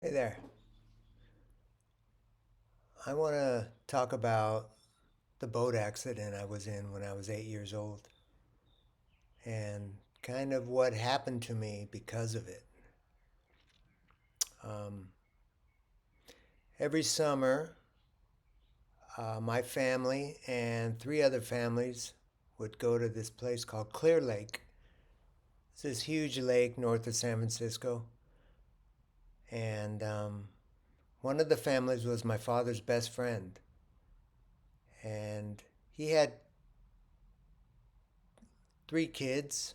Hey there. I want to talk about the boat accident I was in when I was 8 years old and kind of what happened to me because of it. Um, every summer, my family and three other families would go to this place called Clear Lake. It's this huge lake north of San Francisco. And one of the families was my father's best friend. And he had three kids.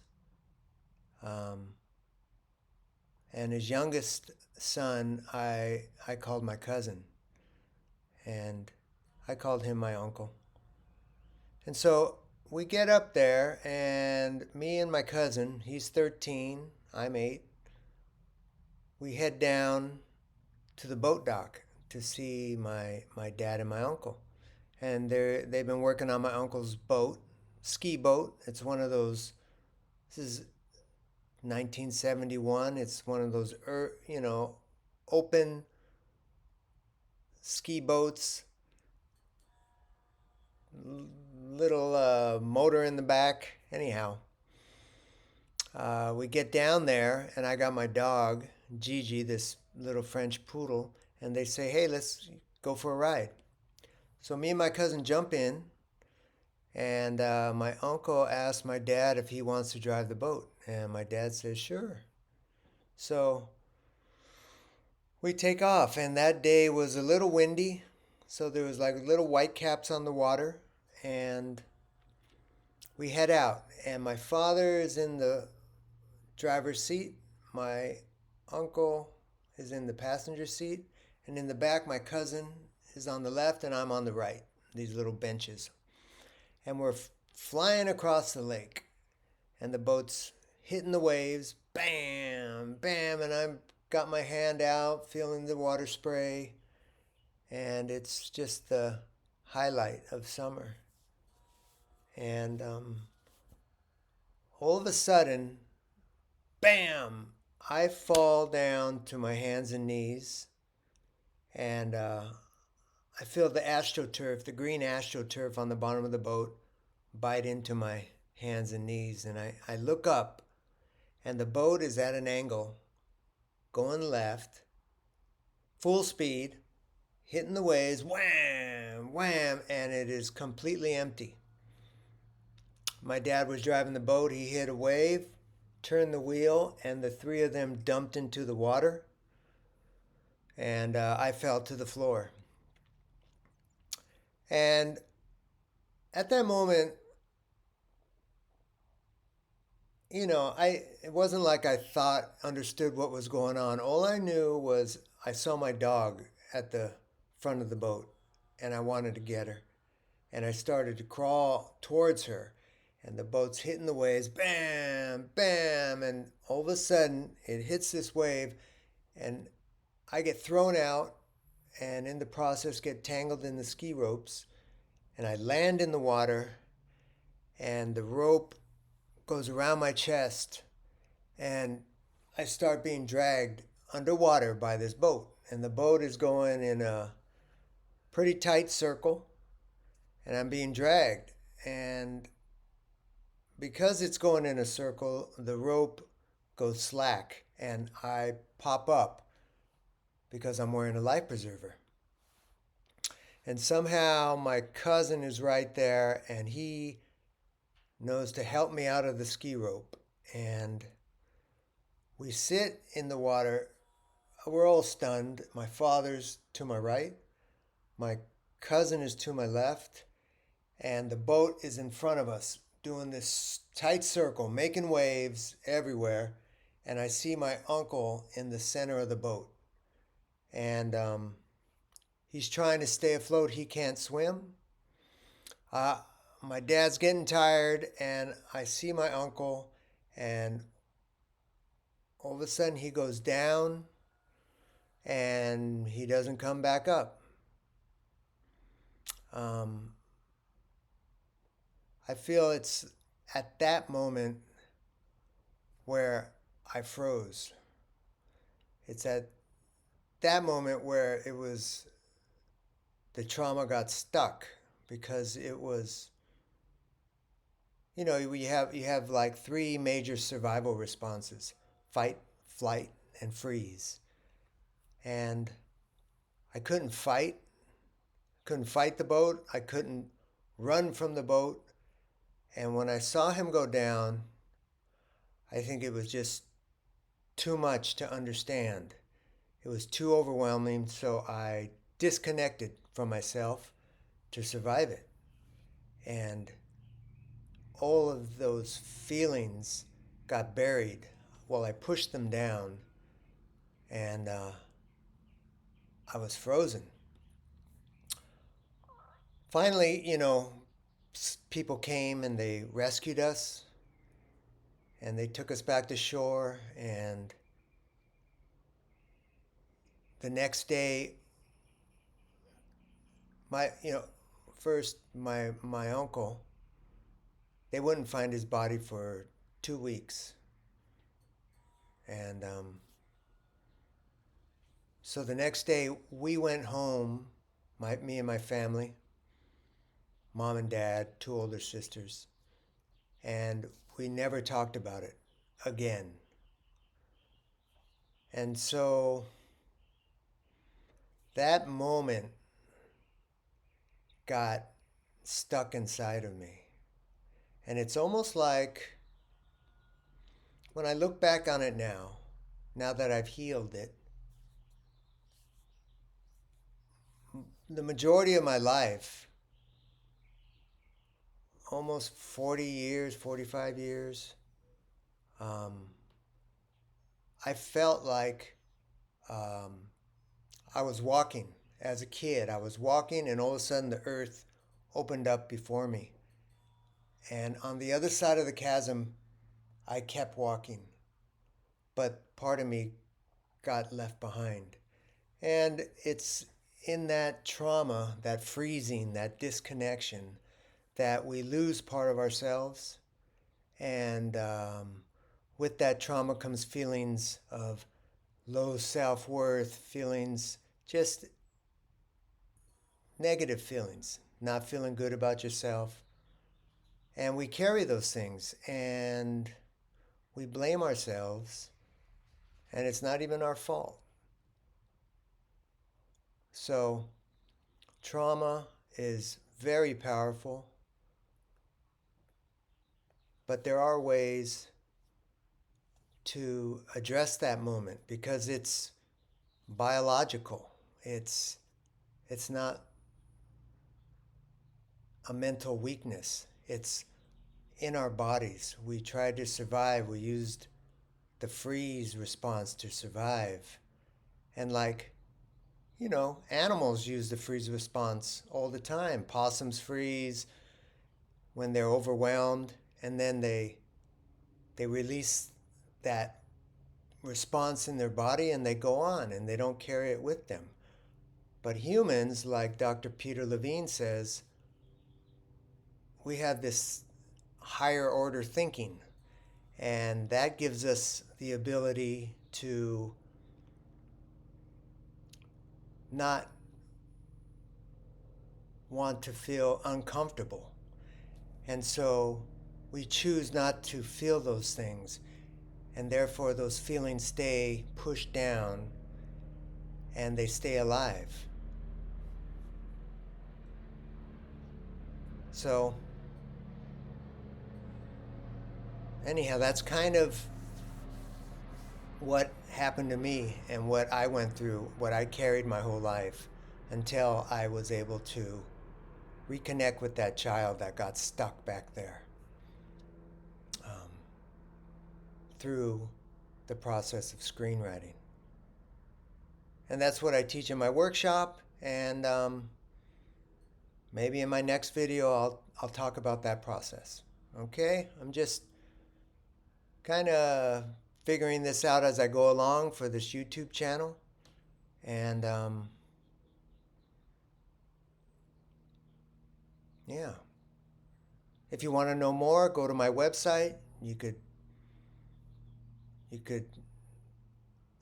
Um, and his youngest son I called my cousin, and I called him my uncle. And so we get up there, and me and my cousin, he's 13, I'm 8, we head down to the boat dock to see my dad and my uncle. And they've been working on my uncle's boat, ski boat. It's one of those. This is 1971. It's one of those, open ski boats, little motor in the back. Anyhow, we get down there, and I got my dog, Gigi, this little French poodle, and they say, hey, let's go for a ride. So me and my cousin jump in, and my uncle asks my dad if he wants to drive the boat. And my dad says, sure. So we take off, and that day was a little windy. So there was like little white caps on the water, and we head out, and my father is in the driver's seat. My uncle is in the passenger seat, and in the back, my cousin is on the left, and I'm on the right. These little benches, and we're flying across the lake, and the boat's hitting the waves, bam, bam, and I've got my hand out, feeling the water spray, and it's just the highlight of summer. And all of a sudden, bam! I fall down to my hands and knees, and I feel the astroturf, the green astroturf on the bottom of the boat, bite into my hands and knees. And I look up, and the boat is at an angle, going left, full speed, hitting the waves, wham, wham, and it is completely empty. My dad was driving the boat. He hit a wave, turned the wheel, and the three of them dumped into the water, and I fell to the floor. And at that moment, it wasn't like I thought understood what was going on. All I knew was I saw my dog at the front of the boat, and I wanted to get her. And I started to crawl towards her, and the boat's hitting the waves, bam, bam, and all of a sudden it hits this wave, and I get thrown out, and in the process get tangled in the ski ropes, and I land in the water, and the rope goes around my chest, and I start being dragged underwater by this boat. And the boat is going in a pretty tight circle, and I'm being dragged. And because it's going in a circle, the rope goes slack, and I pop up because I'm wearing a life preserver. And somehow my cousin is right there, and he knows to help me out of the ski rope. And we sit in the water. We're all stunned. My father's to my right, my cousin is to my left, and the boat is in front of us doing this tight circle, making waves everywhere. And I see my uncle in the center of the boat. And he's trying to stay afloat. He can't swim. Uh, my dad's getting tired, and I see my uncle, and all of a sudden he goes down and he doesn't come back up. Um, I feel it's at that moment where I froze. It's at that moment where it was the trauma got stuck because it was, you have like three major survival responses: fight, flight, and freeze. And I couldn't fight the boat. I couldn't run from the boat. And when I saw him go down, I think it was just too much to understand. It was too overwhelming, so I disconnected from myself to survive it. And all of those feelings got buried while I pushed them down, and I was frozen. Finally, people came and they rescued us, and they took us back to shore. And the next day, my you know first my uncle, they wouldn't find his body for 2 weeks. And so the next day we went home, me and my family, mom and dad, two older sisters, and we never talked about it again. And so that moment got stuck inside of me. And it's almost like, when I look back on it now that I've healed it, the majority of my life, almost 40 years, 45 years, um, I felt like um, I was walking. As a kid, I was walking, and all of a sudden the earth opened up before me. And on the other side of the chasm, I kept walking, but part of me got left behind. And it's in that trauma, that freezing, that disconnection, that we lose part of ourselves. And with that trauma comes feelings of low self-worth, feelings, just negative feelings, not feeling good about yourself. And we carry those things, and we blame ourselves, and it's not even our fault. So trauma is very powerful, but there are ways to address that moment, because it's biological. It's not a mental weakness. It's in our bodies. We tried to survive. We used the freeze response to survive. And animals use the freeze response all the time. Possums freeze when they're overwhelmed, and then they release that response in their body, and they go on, and they don't carry it with them. But humans, like Dr. Peter Levine says, we have this higher order thinking, and that gives us the ability to not want to feel uncomfortable. And so we choose not to feel those things, and therefore those feelings stay pushed down, and they stay alive. So anyhow, that's kind of what happened to me and what I went through, what I carried my whole life, until I was able to reconnect with that child that got stuck back there, um, through the process of screenwriting. And that's what I teach in my workshop. And maybe in my next video, I'll talk about that process. Okay? I'm just kind of figuring this out as I go along for this YouTube channel. And yeah. If you want to know more, go to my website. You could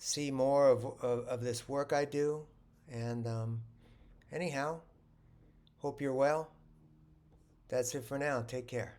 see more of this work I do. And anyhow, hope you're well. That's it for now. Take care.